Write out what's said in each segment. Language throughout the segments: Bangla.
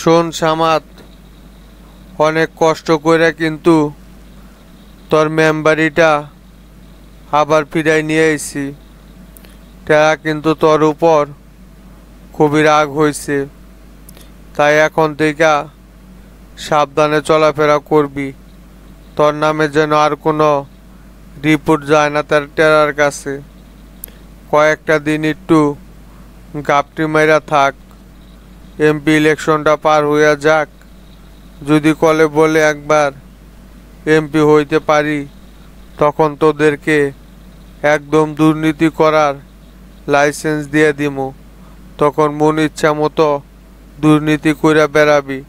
শোন সামাদ, অনেক কষ্ট করে কিন্তু তোর মেম্বারিটা আবার ফিরাই নিয়ে আইছি। তারা কিন্তু তোর উপর খুবই রাগ হয়েছে, তাই এখন থেকে সাবধানে চলাফেরা করবি। তোর নামে যেন আর কোনো রিপোর্ট যায় না তার টেরার কাছে। কয়েকটা দিন একটু গাপটি মাইরা থাক, এমপি ইলেকশনটা পার হইয়া যাক। যদি কলে বলে একবার এমপি হইতে পারি, তখন তোদেরকে একদম দুর্নীতি করার লাইসেন্স দিয়ে দিমু। তখন মন ইচ্ছা মতো দুর্নীতি কইরা বেড়াবি।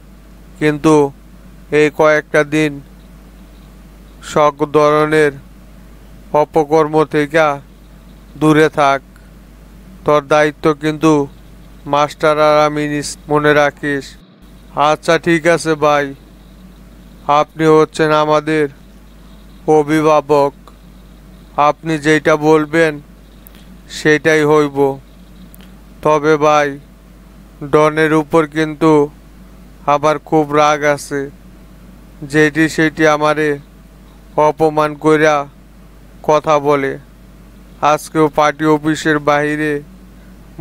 কিন্তু এই কয়েকটা দিন সব ধরনের অপকর্ম থেকে দূরে থাক। তোর দায়িত্ব কিন্তু মাস্টার আর আমি মনে রাখিস। আচ্ছা ঠিক আছে ভাই, আপনি হচ্ছেন আমাদের অভিভাবক, আপনি যেটা বলবেন সেটাই হইব। তবে ভাই, ডনের উপর কিন্তু আবার খুব রাগ আছে। যেটি সেটি আমারে অপমান কইরা কথা বলে। আজকেও পার্টি অফিসের বাহিরে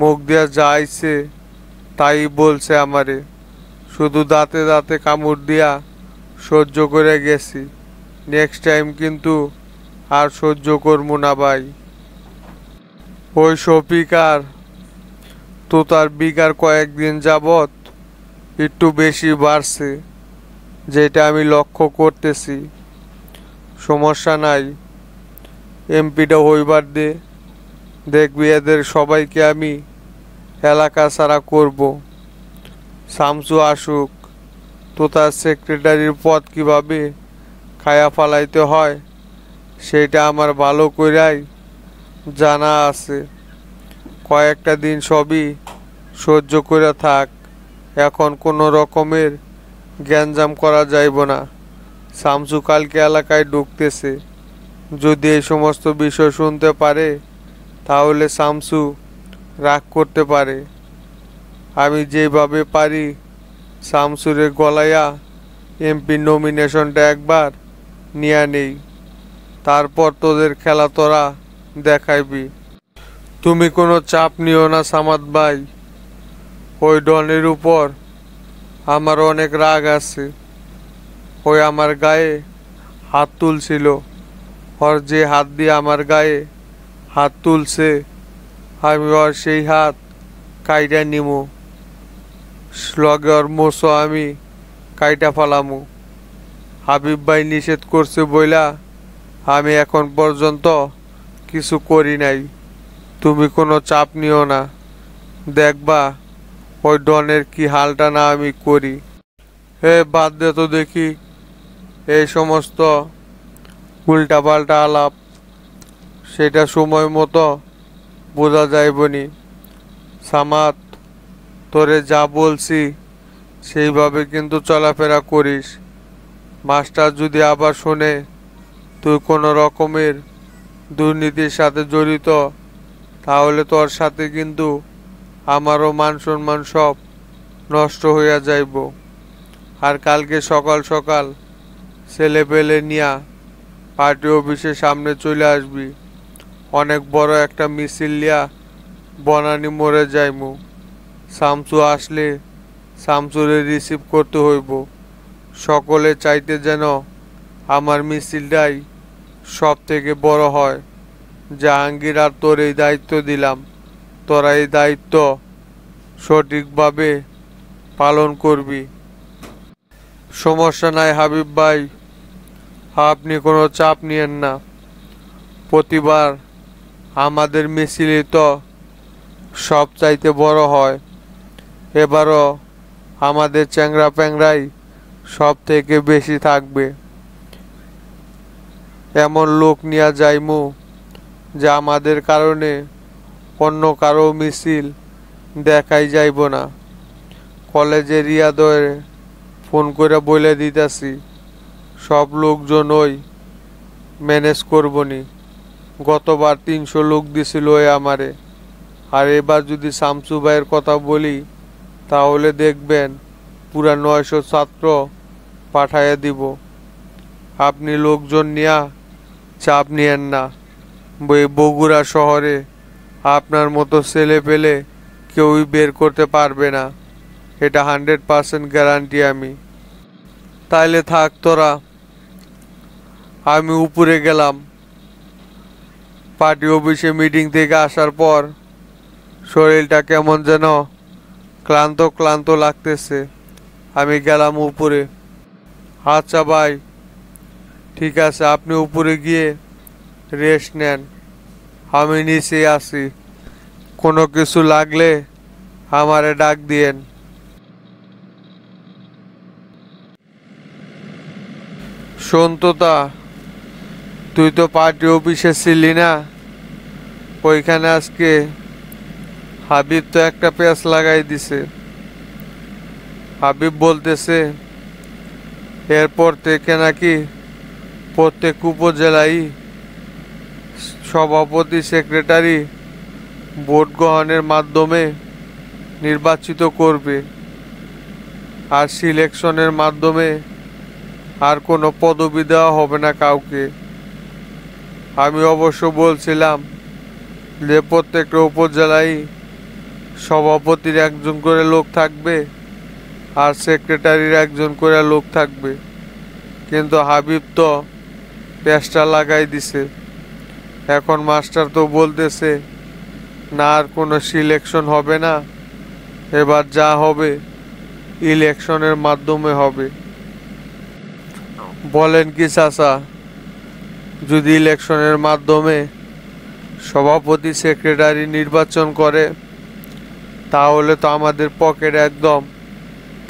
মুখ দিয়া যাইছে তাই বলছে আমারে। শুধু দাঁতে দাঁতে কামড় দিয়া সহ্য করে গেছি। নেক্সট টাইম কিন্তু আর সহ্য করবো না ভাই। ওই শফিকার তো তার বিকার কয়েকদিন যাবৎ একটু বেশি বাড়ছে, যেটা আমি লক্ষ্য করতেছি। সমস্যা নাই, এমপিটা হইবার দে, দেখবি এদের সবাইকে আমি এলাকা ছাড়া করব। শামসু আসুক, তো তার সেক্রেটারির পদ কিভাবে খায়া ফালাইতে হয় সেটা আমার ভালো কইরাই জানা আছে। কয়েকটা দিন সবই সহ্য করে থাক, এখন কোনো রকমের গ্যাঞ্জাম করা যাইব না। শামসু কালকে এলাকায় ঢুকতেছে, যদি এই সমস্ত বিষয় শুনতে পারে তাহলে শামসু রাগ করতে পারে। আমি যেভাবে পারি শামসুরে গলাইয়া এমপি নমিনেশনটা একবার নিয়ে নেই, তারপর তোদের খেলা তোরা দেখাইবি। তুমি কোনো চাপ নিও না সামাদ ভাই, ওই ডনের উপর আমার অনেক রাগ আছে। ওই আমার গায়ে হাত তুলছিল, ওর যে হাত দিয়ে আমার গায়ে হাত তুলছে আমি ওর সেই হাত কাইটা নিমু, লগে ওর মোসো আমি কাইটা ফালামু। হাবিব ভাই নিষেধ করছে বইলা আমি এখন পর্যন্ত কিছু করি নাই। তুমি কোনো চাপ নিও না, দেখবা ওই ডনের কি হালটা না আমি করি। হে বাদ দে তো দেখি এই সমস্ত উল্টা পাল্টা আলাপ, সেটা সময় মতো বোঝা যাইবনি। সামাদ, তোরে যা বলছি সেইভাবে কিন্তু চলাফেরা করিস। মাস্টার যদি আবার শোনে তুই কোনো রকমের দুর্নীতির সাথে জড়িত, তাহলে তোর সাথে কিন্তু আমারও মান সম্মান সব নষ্ট হইয়া যাইব। আর কালকে সকাল সকাল ছেলে পেলে নিয়া পার্টি অফিসের সামনে চলে আসবি। অনেক বড় একটা মিছিল লিয়া বনানি মরে যাইমু। শামসু আসলে শামসুরে রিসিভ করতে হইব। সকলে চাইতে যেন আমার মিছিলটাই সব থেকে বড় হয়। জাহাঙ্গীর আর তোর এই দায়িত্ব দিলাম, তোরা এই দায়িত্ব সঠিকভাবে পালন করবি। সমস্যা নাই হাবিব ভাই, আপনি কোনো চাপ নিয়েন না। প্রতিবার আমাদের মিছিলই তো সব চাইতে বড় হয়। এবারও আমাদের চ্যাংরা প্যাংরাই সব থেকে বেশি থাকবে। এমন লোক নিয়ে যাইমু যে আমাদের কারণে অন্য কারো মিছিল দেখাই যাইব না। কলেজে রিয়াদরে ফোন করে বলে দিতেছি, সব লোকজন ওই ম্যানেজ করবনি। গতবার 300 লোক দিছিল ওই আমারে, আর এবার যদি শামসু ভাইয়ের কথা বলি তাহলে দেখবেন পুরা 900 ছাত্র পাঠাইয়া দিব। আপনি লোকজন নিয়া চাপ নিয়েন না। বগুড়া শহরে আপনার মতো ছেলে পেলে কেউই বের করতে পারবে না, এটা 100% গ্যারান্টি আমি। তাইলে থাক তোরা। আমি উপরে গেলাম। পার্টি অফিসে মিটিং থেকে আসার পর শরীরটা কেমন যেন ক্লান্ত ক্লান্ত লাগতেছে। আমি গেলাম উপরে। আচ্ছা ভাই, ঠিক আছে, আপনি উপরে গিয়ে রেস্ট নেন, আমি নিচে আছি। কোনো কিছু লাগলে আমারে ডাক দিয়েন। শোন তোতা, তুই তো পার্টি অফিসে ছিলি না? ওইখানে আজকে হাবিব তো একটা পেঁচ লাগাই দিছে। হাবিব বলতেছে এরপর থেকে নাকি প্রত্যেক উপজেলায় সভাপতি সেক্রেটারি ভোট গ্রহণের মাধ্যমে নির্বাচিত করবে, আর সিলেকশনের মাধ্যমে আর কোনো পদবি দেওয়া হবে না কাউকে। আমি অবশ্য বলছিলাম যে প্রত্যেকটা উপজেলায় সভাপতির একজন করে লোক থাকবে আর সেক্রেটারির একজন করে লোক থাকবে, কিন্তু হাবিব তো পেঁচটা লাগাই দিছে। এখন মাস্টার তো বলতেছে না, আর কোনো সিলেকশন হবে না, এবার যা হবে ইলেকশনের মাধ্যমে হবে। বলেন কি চাচা? যদি ইলেকশনের মাধ্যমে সভাপতি সেক্রেটারি নির্বাচন করে তাহলে তো আমাদের পকেট একদম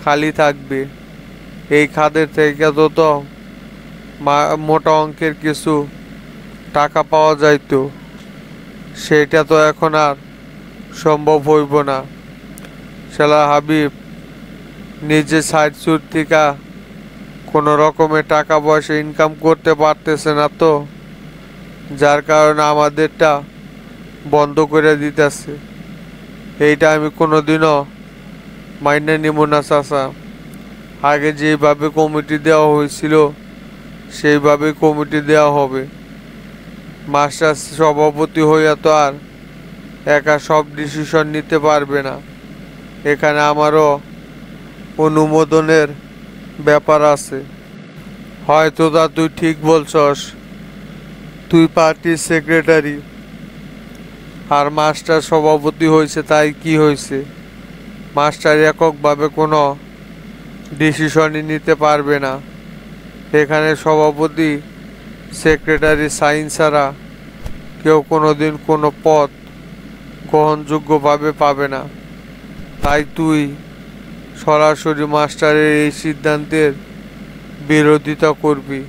খালি থাকবে। এই খাদের থেকে তো মোটা অঙ্কের কিছু টাকা পাওয়া যাইতো, সেটা তো এখন আর সম্ভব হইব না। শালা হাবিব নিজে সাইড সুট থেকে কোনো রকমের টাকা পয়সা ইনকাম করতে পারতেছে না, তো যার কারণে আমাদেরটা বন্ধ করে দিতেছে। এইটা আমি কোনোদিনও মাইনে নিব না চাচা। আগে যেভাবে কমিটি দেওয়া হয়েছিল সেইভাবে কমিটি দেওয়া হবে। মাস্টার সভাপতি হইয়া তো আর একা সব ডিসিশন নিতে পারবে না, এখানে আমারও অনুমোদনের ব্যাপার আছে। হয়তো তা তুই ঠিক বলছস, তুই পার্টির সেক্রেটারি আর মাস্টার সভাপতি হয়েছে, তাই কি হয়েছে? মাস্টার এককভাবে কোনো ডিসিশনই নিতে পারবে না। এখানে সভাপতি সেক্রেটারি সাইন ছাড়া কেউ কোনোদিন কোনো পদ গ্রহণযোগ্যভাবে পাবে না। তাই তুই সরাসরি মাস্টারের এই সিদ্ধান্তের বিরোধিতা করবি।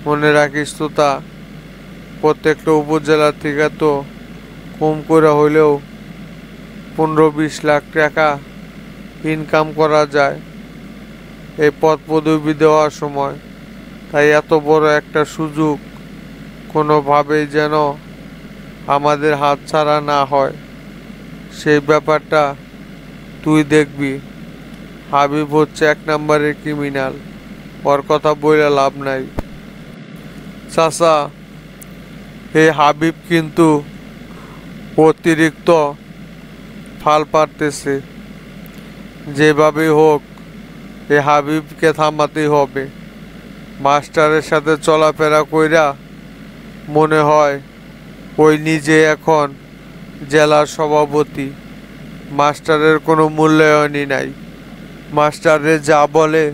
মনে রাখিস তো তা, প্রত্যেকটা উপজেলা থেকে তো কম করে হলেও 15-20 লাখ টাকা ইনকাম করা যায় এই পদ পদবি দেওয়ার সময়। তাই এত বড় একটা সুযোগ কোনোভাবেই যেন আমাদের হাতছাড়া না হয়, সেই ব্যাপারটা তুই দেখবি। হাবিব হচ্ছে 1 নম্বরের ক্রিমিনাল, ওর কথা বলে লাভ নাই। চাচা, এই হাবিব কিন্তু অতিরিক্ত ফাল পারতেছে। যেভাবেই হোক এই হাবিবকে থামাতেই হবে। মাস্টারের সাথে চলাফেরা কইরা মনে হয় ওই নিজে এখন জেলার সভাপতি। মাস্টারের কোনো মূল্যায়নই নাই। মাস্টারে যা বলে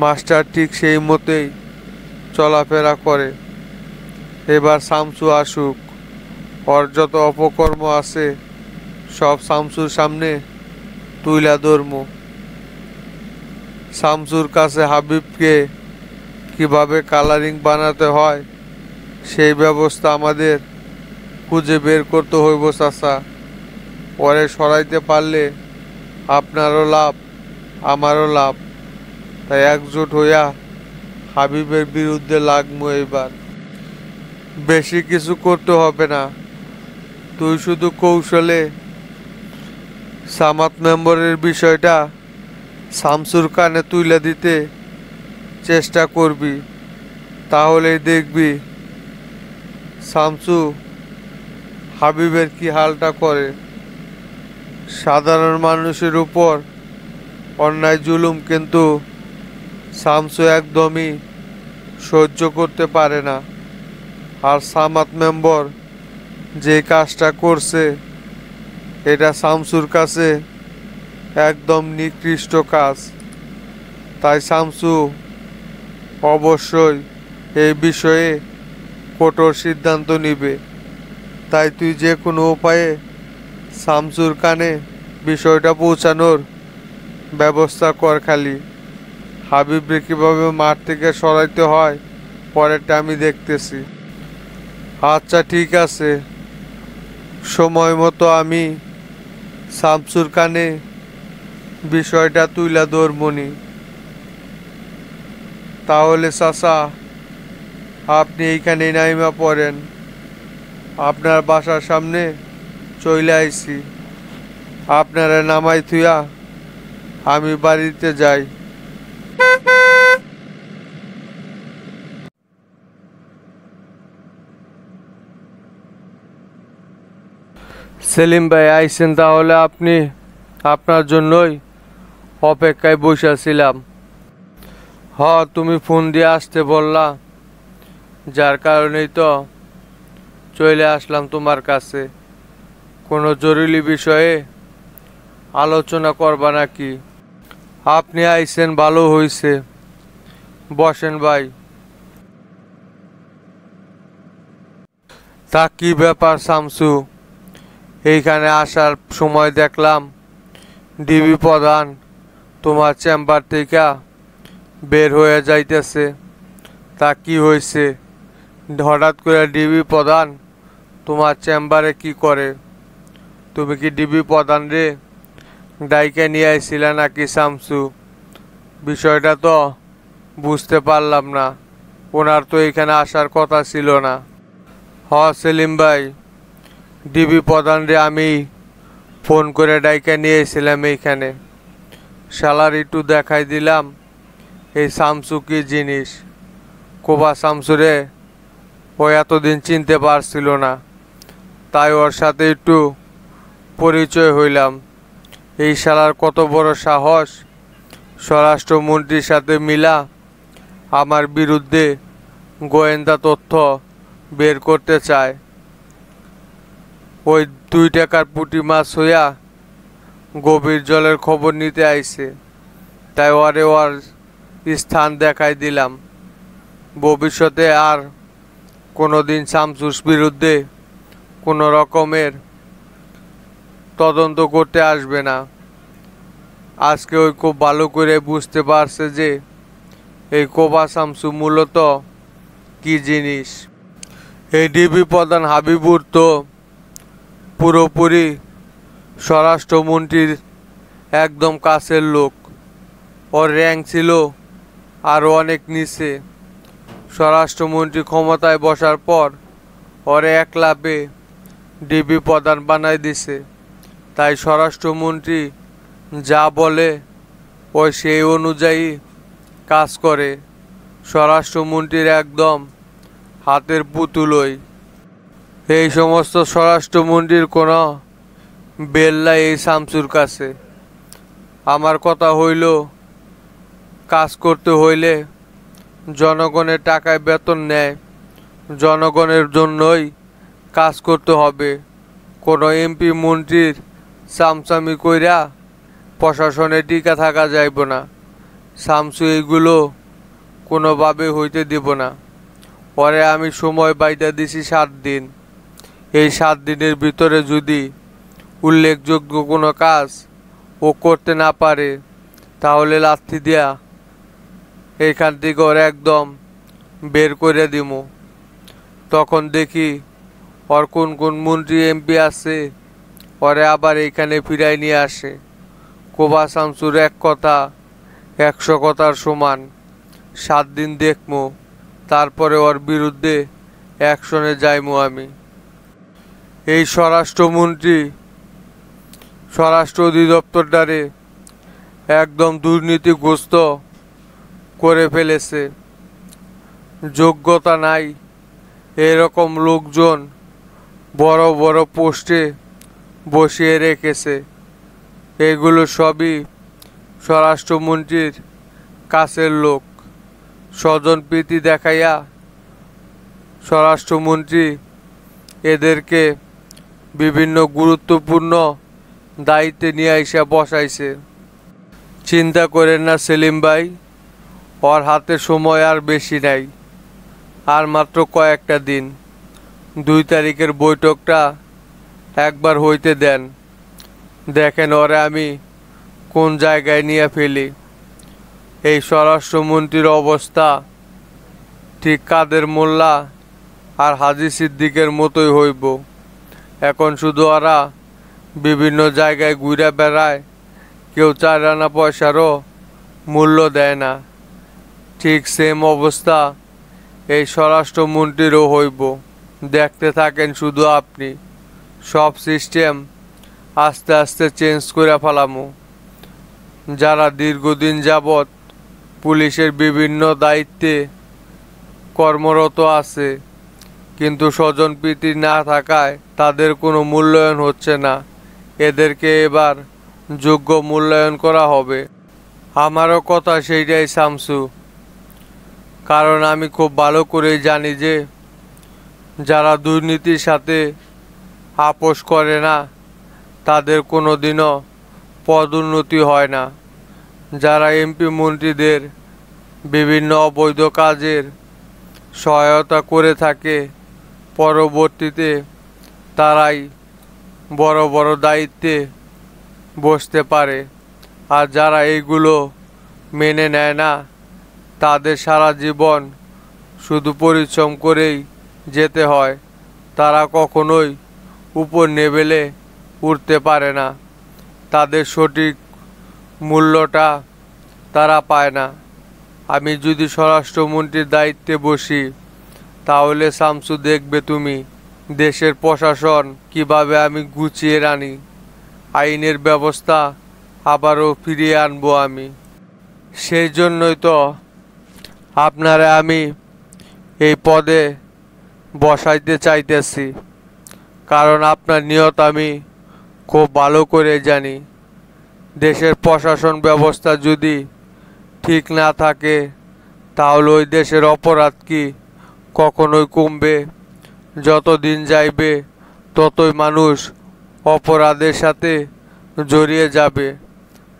মাস্টার ঠিক সেই মতেই চলাফেরা করে। এবার শামসু আসুক, ওর যত অপকর্ম আছে সব শামসুর সামনে তুইলা ধরমু। শামসুর কাছে হাবিবকে কিভাবে কালারিং বানাতে হয় সেই ব্যবস্থা আমাদের খুঁজে বের করতে হইব চাচা। পরে সরাইতে পারলে আপনারও লাভ আমারও লাভ। তাই একজোট হইয়া হাবিবের বিরুদ্ধে লাগবো। এবার বেশি কিছু করতে হবে না, তুই শুধু কৌশলে সামাত মেম্বরের বিষয়টা শামসুর কানে তুলে দিতে চেষ্টা করবি, তাহলেই দেখবি শামসু হাবিবের কি হালটা করে। সাধারণ মানুষের উপর অন্যায় জুলুম কিন্তু শামসু একদমই সহ্য করতে পারে না। আর সামাদ মেম্বার যে কাজটা করছে এটা শামসুর কাছে একদম নিকৃষ্ট কাজ। তাই শামসু অবশ্যই এই বিষয়ে কঠোর সিদ্ধান্ত নিবে। তাই তুই যে কোনো উপায়ে শামসুর কানে বিষয়টা পৌঁছানোর ব্যবস্থা কর। খালি হাবিবকে কীভাবে মাঠ থেকে সরাইতে হয় পরেরটা আমি দেখতেছি। আচ্ছা ঠিক আছে, সময় মতো আমি শামসুর কানে বিষয়টা তুইলা ধরমনি। তাহলে চাচা আপনি এইখানে নাইমা পড়েন, আপনার বাসার সামনে চলে আইছি। আপনারা নামাই থুয়া আমি বাড়িতে যাই। সেলিম ভাই আইছেন? তাহলে আপনি, আপনার জন্যই অপেক্ষায় বসেছিলাম। তুমি ফোন দিয়ে আসতে বললা, যার কারণেই তো চলে আসলাম তোমার কাছে। কোনো জরুরি বিষয়ে আলোচনা করবা নাকি? আপনি আইছেন ভালো হইছে, বসেন ভাই। তা কি ব্যাপার শামসু, এইখানে আসার সময় দেখলাম ডিবি প্রধান তোমার চেম্বার থেকে বের হয়ে যাইতেছে। তা কি হয়েছে? হঠাৎ করে ডিবি প্রধান তোমার চেম্বারে কি করে? তুমি কি ডিবি প্রধান রে ডাইকে নিয়ে আইছিলে নাকি শামসু? বিষয়টা তো বুঝতে পারলাম না, ওনার তো এখানে আসার কথা ছিল না। সেলিম ভাই, ডিবি প্রধান রে আমি ফোন করে ডাইকে নিয়ে এসেছিলাম এইখানে। শালার একটু দেখাই দিলাম এই শামসু কি জিনিস। কোবা শামসুরে ও এতদিন চিনতে পারছিল না, তাই ওর সাথে একটু পরিচয় হইলাম। এই শালার কত বড় সাহস, স্বরাষ্ট্রমন্ত্রীর সাথে মিলা আমার বিরুদ্ধে গোয়েন্দা তথ্য বের করতে চায়। ওই 2 টাকার পুঁটি মাছ হইয়া গভীর জলের খবর নিতে আইছে, তাই ওর স্থান দেখাই দিলাম। ভবিষ্যতে আর কোনোদিন শামসুর বিরুদ্ধে কোনো রকমের তদন্ত করতে আসবে না। আজকে ওই খুব ভালো করে বুঝতে পারছে যে এই কোবা শামসু মূলত কি জিনিস। এই ডিবি প্রধান হাবিবুর তো পুরোপুরি স্বরাষ্ট্রমন্ত্রীর একদম কাছের লোক। ওর র্যাঙ্ক ছিল আরও অনেক নিচে। স্বরাষ্ট্রমন্ত্রী ক্ষমতায় বসার পর ওরে এক লাফে ডিবি প্রধান বানাই দিছে। তাই স্বরাষ্ট্রমন্ত্রী যা বলে ওই সেই অনুযায়ী কাজ করে। স্বরাষ্ট্রমন্ত্রীর একদম হাতের পুতুলই। এই সমস্ত স্বরাষ্ট্রমন্ত্রীর কোনো বেল্লা এই শামসুর কাছে। আমার কথা হইল, কাজ করতে হইলে জনগণের টাকায় বেতন নেয়, জনগণের জন্যই কাজ করতে হবে। কোনো এমপি মন্ত্রীর চামচামি কইরা প্রশাসনে টিকা থাকা যাইব না। শামসু এইগুলো কোনোভাবে হইতে দিব না। পরে আমি সময় বাইটা দিছি 7 দিন। এই 7 দিনের ভিতরে যদি উল্লেখযোগ্য কোনো কাজ ও করতে না পারে, তাহলে লাথি দিয়া এইখান থেকে ওর একদম বের করে দিব। তখন দেখি ওর কোন কোন মন্ত্রী এমপি আছে, ওরে আবার এইখানে ফিরাই নিয়ে আসে। কোবা শামসুর এক কথা 100 কথার সমান। 7 দিন দেখমু, তারপরে ওর বিরুদ্ধে অ্যাকশনে যাইমু আমি। এই স্বরাষ্ট্র অধিদপ্তরটারে একদম দুর্নীতিগ্রস্ত করে ফেলেছে। যোগ্যতা নাই এরকম লোকজন বড় বড় পোস্টে বসিয়ে রেখেছে। এগুলো সবই স্বরাষ্ট্রমন্ত্রীর কাছের লোক। স্বজনপ্রীতি দেখাইয়া স্বরাষ্ট্রমন্ত্রী এদেরকে বিভিন্ন গুরুত্বপূর্ণ দায়িত্বে নিয়ে এসে বসাইছে। চিন্তা করেন না সেলিম ভাই, ওর হাতে সময় আর বেশি নাই, আর মাত্র কয়েকটা দিন। 2 তারিখের বৈঠকটা একবার হইতে দেন, দেখেন ওরে আমি কোন জায়গায় নিয়ে ফেলি। এই স্বরাষ্ট্রমন্ত্রীর অবস্থা ঠিক কাদের মোল্লা আর হাজী সিদ্দিকের মতোই হইব। এখন শুধু ওরা বিভিন্ন জায়গায় ঘুরে বেড়ায়, কেউ 4 আনা পয়সারও মূল্য দেয় না। ঠিক সেম অবস্থা এই স্বরাষ্ট্রমন্ত্রীরও হইব। দেখতে থাকেন শুধু আপনি, সব সিস্টেম আস্তে আস্তে চেঞ্জ করে ফেলামু। যারা দীর্ঘদিন যাবৎ পুলিশের বিভিন্ন দায়িত্বে কর্মরত আছে, কিন্তু স্বজনপ্রীতি না থাকায় তাদের কোনো মূল্যায়ন হচ্ছে না, এদেরকে এবার যোগ্য মূল্যায়ন করা হবে। আমারও কথা সেইটাই শামসু, কারণ আমি খুব ভালো করেই জানি যে যারা দুর্নীতির সাথে আপোষ করে না তাদের কোনো দিনও পদোন্নতি হয় না। যারা এমপি মন্ত্রীদের বিভিন্ন অবৈধ কাজের সহায়তা করে থাকে, পরবর্তীতে তারাই বড় বড় দায়িত্বে বসতে পারে। আর যারা এইগুলো মেনে নেয় না, তাদের সারা জীবন শুধু পরিশ্রম করেই যেতে হয়, তারা কখনোই উপর লেভেলে উঠতে পারে না। তাদের সঠিক মূল্যটা তারা পায় না। আমি যদি স্বরাষ্ট্রমন্ত্রীর দায়িত্বে বসি, তাহলে শামসু দেখবে তুমি দেশের প্রশাসন কিভাবে আমি গুছিয়ে রানি, আইনের ব্যবস্থা আবারও ফিরিয়ে আনবো আমি। সেই জন্যই তো আপনারা আমি এই পদে বসাইতে চাইতেছি, কারণ আপনার নিয়ত আমি খুব ভালো করে জানি। দেশের প্রশাসন ব্যবস্থা যদি ঠিক না থাকে, তাহলে ওই দেশের অপরাধ কি কখনোই কমবে? যত দিন যাইবে ততই মানুষ অপরাধের সাথে জড়িয়ে যাবে।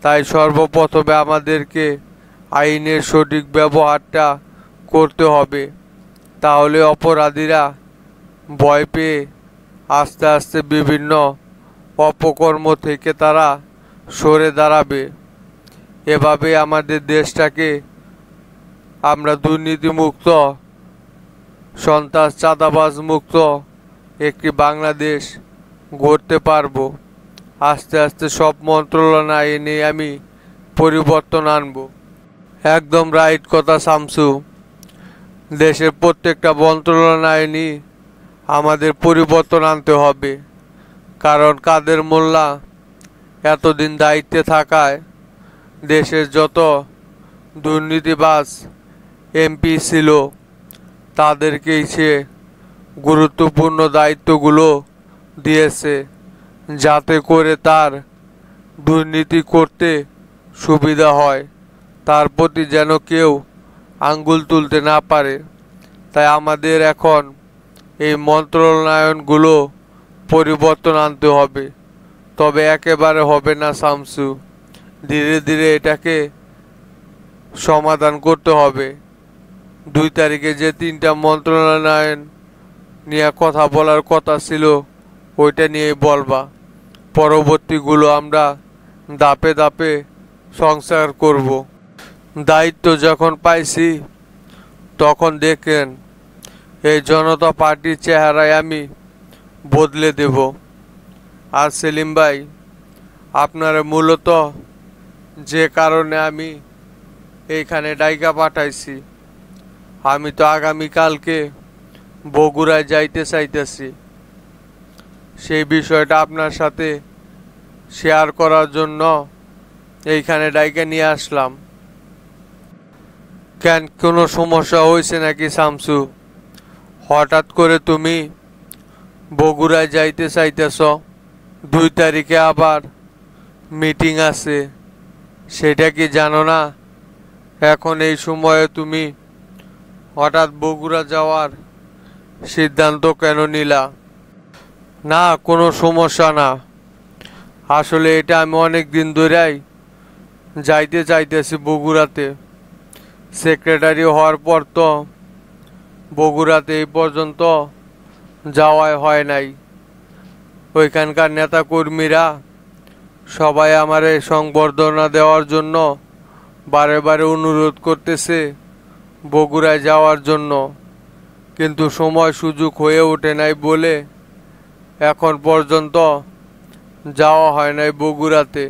তাই সর্বপ্রথমে আমাদেরকে আইনের সঠিক ব্যবহারটা করতে হবে, তাহলে অপরাধীরা ভয় পেয়ে আস্তে আস্তে বিভিন্ন অপকর্ম থেকে তারা সরে দাঁড়াবে। এভাবে আমাদের দেশটাকে আমরা দুর্নীতিমুক্ত, সন্ত্রাস চাঁদাবাজ মুক্ত একটি বাংলাদেশ গড়তে পারবো। আস্তে আস্তে সব মন্ত্রণালয় এনে আমি পরিবর্তন আনবো। একদম রাইট কথা শামসু, দেশের প্রত্যেকটা মন্ত্রণালয় নিয়ে আমাদের পরিবর্তন আনতে হবে। কারণ কাদের মোল্লা এতদিন দায়িত্বে থাকায় দেশের যত দুর্নীতিবাজ এমপি ছিল, তাদেরকেই সে গুরুত্বপূর্ণ দায়িত্বগুলো দিয়েছে, যাতে করে তার দুর্নীতি করতে সুবিধা হয়, তার প্রতি যেন কেউ আঙ্গুল তুলতে না পারে। তাই আমাদের এখন এই মন্ত্রণালয়গুলো পরিবর্তন আনতে হবে। তবে একেবারে হবে না শামসু, ধীরে ধীরে এটাকে সমাধান করতে হবে। 2 তারিখে যে 3টা মন্ত্রণালয় নিয়ে কথা বলার কথা ছিল, ওইটা নিয়ে বলবা। পরবর্তীগুলো আমরা ধাপে ধাপে সংস্কার করব। দায়িত্ব যখন পাইছি তখন দেখেন এই জনতা পার্টির চেহারায় আমি বদলে দেব। আর সেলিম ভাই, আপনারা মূলত যে কারণে আমি এইখানে ডাইকা পাঠাইছি, আমি তো আগামীকালকে বগুড়ায় যাইতে চাইতেছি। সেই বিষয়টা আপনার সাথে শেয়ার করার জন্য এইখানে ডাইকে নিয়ে আসলাম। কেন, কোনো সমস্যা হয়েছে নাকি শামসু? হঠাৎ করে তুমি বগুড়ায় যাইতে চাইতেছ? 2 তারিখে আবার মিটিং আছে, সেটা কি জানো না? এখন এই সময়ে তুমি হঠাৎ বগুড়া যাওয়ার সিদ্ধান্ত কেন নিলা? না, কোনো সমস্যা না। আসলে এটা আমি অনেক দিন ধরেই যাইতে চাইতেছি বগুড়াতে। সেক্রেটারি হওয়ার পর তো বগুড়াতে এই পর্যন্ত যাওয়াই হয় নাই। ওইখানকার নেতা কর্মীরা সবাই আমারে সংবর্ধনা দেওয়ার জন্য বারে বারে অনুরোধ করতেছে বগুড়ায় যাওয়ার জন্য, কিন্তু সময় সুযোগ হয়ে ওঠে নাই বলে এখন পর্যন্ত যাওয়া হয় নাই বগুড়াতে।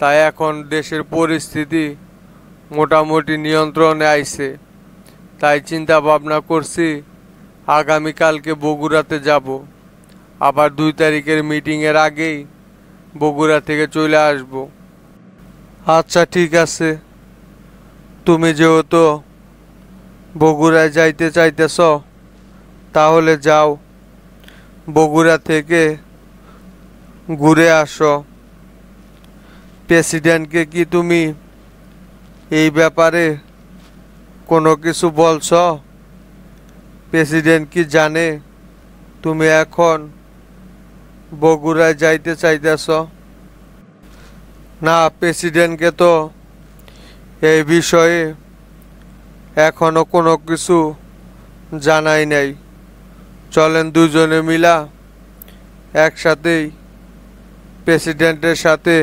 তাই এখন দেশের পরিস্থিতি মোটামুটি নিয়ন্ত্রণে আইছে, তাই চিন্তা ভাবনা করছি আগামীকালকে বগুড়াতে যাব। আবার 2 তারিখের মিটিংয়ের আগেই বগুড়া থেকে চলে আসব। আচ্ছা ঠিক আছে, তুমি যেহেতু বগুড়ায় যাইতে চাইতেছ তাহলে যাও, বগুড়া থেকে ঘুরে আসো। প্রেসিডেন্টকে কি তুমি এই ব্যাপারে কোনো কিছু বলছ? প্রেসিডেন্ট কি জানে তুমি এখন বগুড়ায় যাইতে চাইতেছ? না, প্রেসিডেন্টকে তো এই বিষয়ে এখনো কোনো কিছু জানাই নাই। চলেন দুজনে মিলা একসাথেই প্রেসিডেন্টের সাথে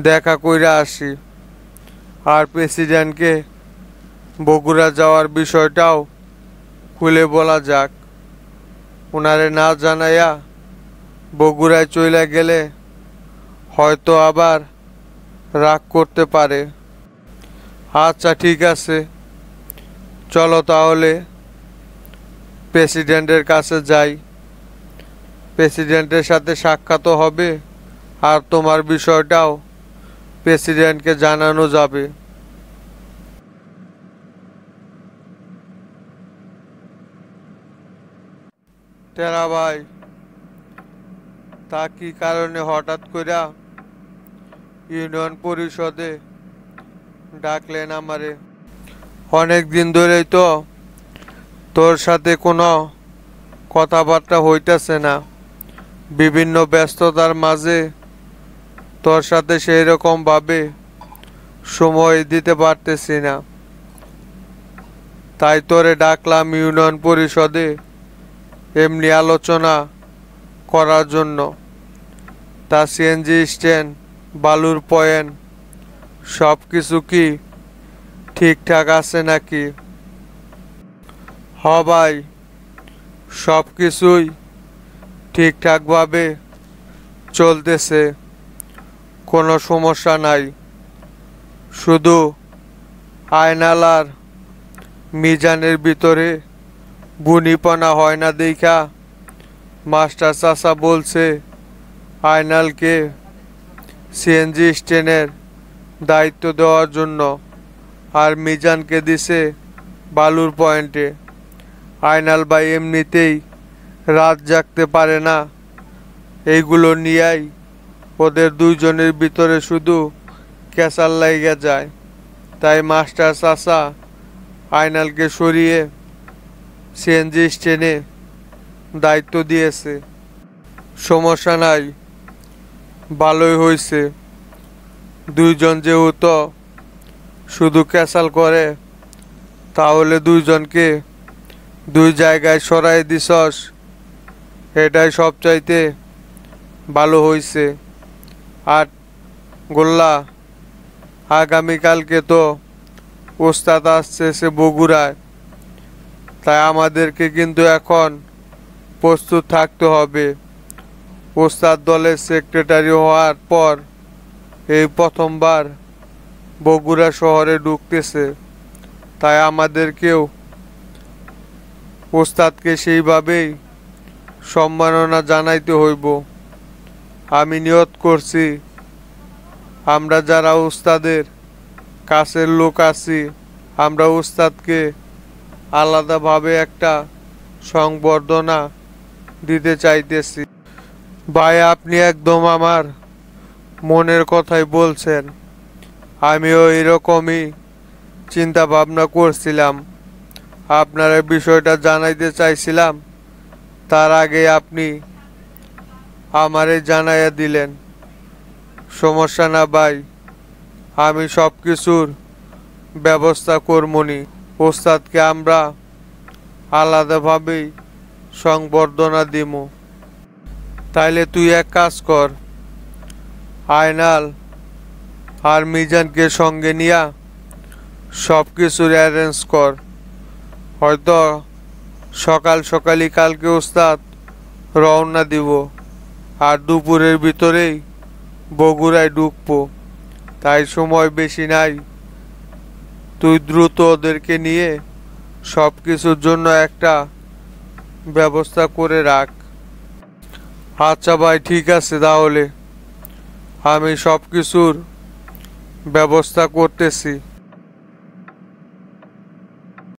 দেখা কইরা আসি, আর প্রেসিডেন্টকে বগুড়া যাওয়ার বিষয়টাও খুলে বলা যাক। ওনারে না জানাইয়া বগুড়ায় চলে গেলে হয়তো আবার রাগ করতে পারে। আচ্ছা ঠিক আছে, চলো তাহলে প্রেসিডেন্টের কাছে যাই। প্রেসিডেন্টের সাথে সাক্ষাৎ হবে, আর তোমার বিষয়টাও প্রেসিডেন্টকে জানানো যাবে। টেরা ভাই, তা কি কারণে হঠাৎ কইরা ইউনিয়ন পরিষদে ডাকলেন আমারে? অনেক দিন ধরেই তো তোর সাথে কোনো কথাবার্তা হইতেছে না। বিভিন্ন ব্যস্ততার মাঝে তোর সাথে সেই রকম ভাবে সময় দিতে পারতেছি না, তাই তোরে ডাকলাম ইউনিয়ন পরিষদে এমনি আলোচনা করার জন্য। তা সিএনজি স্ট্যান্ড, বালুর পয়েন্ট সব কিছু কি ঠিকঠাক আছে নাকি? হ ভাই, সব কিছুই ঠিকঠাকভাবে চলতেছে, কোনো সমস্যা নাই। শুধু আয়নাল আর মিজানের ভিতরে বুনিপনা হয় না দেখা মাস্টার চাচা বলছে আয়নালকে সিএনজি স্ট্যান্ডের দায়িত্ব দেওয়ার জন্য, আর মিজানকে দিছে বালুর পয়েন্টে। আয়নাল ভাই এমনিতেই রাত জাগতে পারে না, এইগুলো নিয়েই ওদের দুইজনের ভিতরে শুধু ক্যাসাল লাইগা যায়। তাই মাস্টার চাচা আয়নালকে সরিয়ে সিএনজি স্ট্যান্ডে দায়িত্ব দিয়েছে। সমস্যা নাই, ভালোই হয়েছে। দুইজন যেহেতু শুধু ক্যাসাল করে, তাহলে দুইজনকে দুই জায়গায় সরাই দিছস, এটাই সবচাইতে ভালো হয়েছে। আর গোল্লা, আগামীকালকে তো ওস্তাদ আসছে বগুড়ায়, তাই আমাদেরকে কিন্তু এখন প্রস্তুত থাকতে হবে। ওস্তাদ দলের সেক্রেটারি হওয়ার পর এই প্রথমবার বগুড়া শহরে ঢুকতেছে, তাই আমাদেরকেও ওস্তাদকে সেইভাবেই সম্মাননা জানাইতে হইব। আমি নিয়ত করছি আমরা যারা উস্তাদের কাছের লোক আছি, আমরা উস্তাদকে আলাদাভাবে একটা সংবর্ধনা দিতে চাইতেছি। ভাই, আপনি একদম আমার মনের কথাই বলছেন। আমিও এরকমই চিন্তা ভাবনা করছিলাম। আপনার এই বিষয়টা জানাইতে চাইছিলাম, তার আগে আপনি আমারে জানাইয়া দিলেন। সমস্যা না ভাই, আমি সব কিছুর ব্যবস্থা করমনি। ওস্তাদকে আমরা আলাদাভাবেই সংবর্ধনা দিমু। তাইলে তুই এক কাজ কর, আয়নাল আর মিজানকে সঙ্গে নিয়া সব কিছুর অ্যারেঞ্জ কর। হয়তো সকাল সকালই কালকে ওস্তাদ রওনা দিব, আর দুপুরের ভিতরেই বগুড়ায় ঢুকবো। তাই সময় বেশি নাই। তুই দ্রুত ওদেরকে নিয়ে সব কিছুর জন্য একটা ব্যবস্থা করে রাখ। আচ্ছা ভাই, ঠিক আছে, তাহলে আমি সব কিছুর ব্যবস্থা করতেছি।